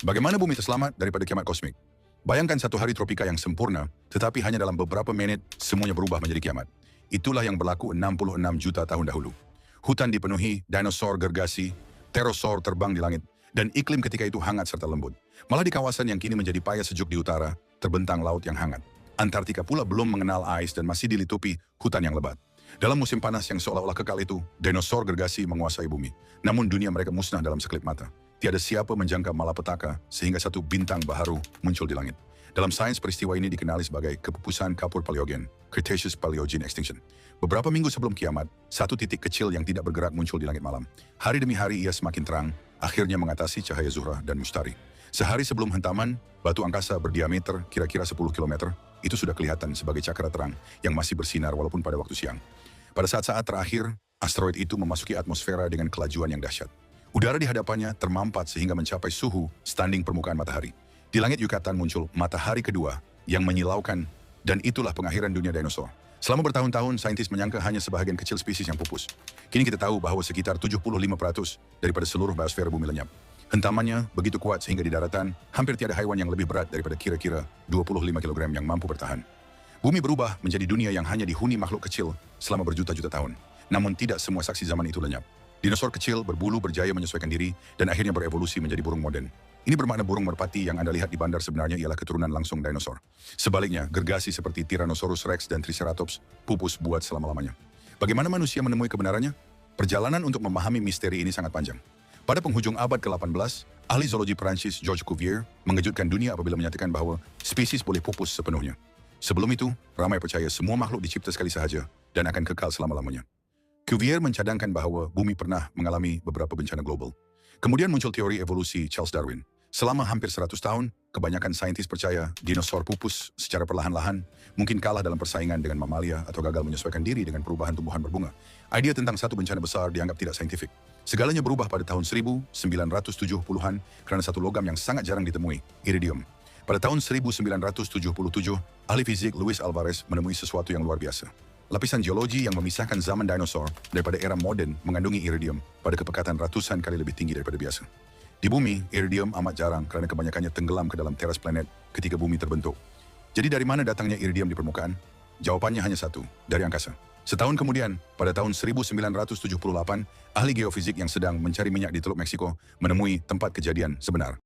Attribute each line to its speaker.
Speaker 1: Bagaimana bumi terselamat daripada kiamat kosmik? Bayangkan satu hari tropika yang sempurna, tetapi hanya dalam beberapa menit semuanya berubah menjadi kiamat. Itulah yang berlaku 66 juta tahun dahulu. Hutan dipenuhi, dinosaur gergasi, pterosaur terbang di langit, dan iklim ketika itu hangat serta lembut. Malah di kawasan yang kini menjadi paya sejuk di utara, terbentang laut yang hangat. Antartika pula belum mengenal ais dan masih dilitupi hutan yang lebat. Dalam musim panas yang seolah-olah kekal itu, dinosaur gergasi menguasai bumi. Namun dunia mereka musnah dalam sekelip mata. Tiada siapa menjangka malapetaka sehingga satu bintang baharu muncul di langit. Dalam sains peristiwa ini dikenali sebagai kepupusan kapur Paleogen, Cretaceous Paleogene Extinction. Beberapa minggu sebelum kiamat, satu titik kecil yang tidak bergerak muncul di langit malam. Hari demi hari ia semakin terang, akhirnya mengatasi cahaya Zuhrah dan Mustari. Sehari sebelum hentaman, batu angkasa berdiameter kira-kira 10 km, itu sudah kelihatan sebagai cakra terang yang masih bersinar walaupun pada waktu siang. Pada saat-saat terakhir, asteroid itu memasuki atmosfera dengan kelajuan yang dahsyat. Udara di hadapannya termampat sehingga mencapai suhu standing permukaan matahari. Di langit Yucatan muncul matahari kedua yang menyilaukan, dan itulah pengakhiran dunia dinosaur. Selama bertahun-tahun, saintis menyangka hanya sebahagian kecil spesies yang pupus. Kini kita tahu bahwa sekitar 75% daripada seluruh biosfer bumi lenyap. Hentamannya begitu kuat sehingga di daratan hampir tiada haiwan yang lebih berat daripada kira-kira 25 kg yang mampu bertahan. Bumi berubah menjadi dunia yang hanya dihuni makhluk kecil selama berjuta-juta tahun. Namun tidak semua saksi zaman itu lenyap. Dinosaur kecil berbulu berjaya menyesuaikan diri dan akhirnya berevolusi menjadi burung modern. Ini bermakna burung merpati yang Anda lihat di bandar sebenarnya ialah keturunan langsung dinosaur. Sebaliknya, gergasi seperti Tyrannosaurus Rex dan Triceratops pupus buat selama-lamanya. Bagaimana manusia menemui kebenarannya? Perjalanan untuk memahami misteri ini sangat panjang. Pada penghujung abad ke-18, ahli zoologi Prancis Georges Cuvier mengejutkan dunia apabila menyatakan bahwa spesies boleh pupus sepenuhnya. Sebelum itu, ramai percaya semua makhluk dicipta sekali sahaja dan akan kekal selama-lamanya. Cuvier mencadangkan bahwa bumi pernah mengalami beberapa bencana global. Kemudian muncul teori evolusi Charles Darwin. Selama hampir 100 tahun, kebanyakan saintis percaya dinosaur pupus secara perlahan-lahan, mungkin kalah dalam persaingan dengan mamalia atau gagal menyesuaikan diri dengan perubahan tumbuhan berbunga. Idea tentang satu bencana besar dianggap tidak saintifik. Segalanya berubah pada tahun 1970-an karena satu logam yang sangat jarang ditemui, iridium. Pada tahun 1977, ahli fizik Luis Alvarez menemui sesuatu yang luar biasa. Lapisan geologi yang memisahkan zaman dinosaur daripada era modern mengandungi iridium pada kepekatan ratusan kali lebih tinggi daripada biasa. Di bumi, iridium amat jarang kerana kebanyakannya tenggelam ke dalam teras planet ketika bumi terbentuk. Jadi dari mana datangnya iridium di permukaan? Jawabannya hanya satu, dari angkasa. Setahun kemudian, pada tahun 1978, ahli geofisik yang sedang mencari minyak di Teluk Meksiko menemui tempat kejadian sebenar.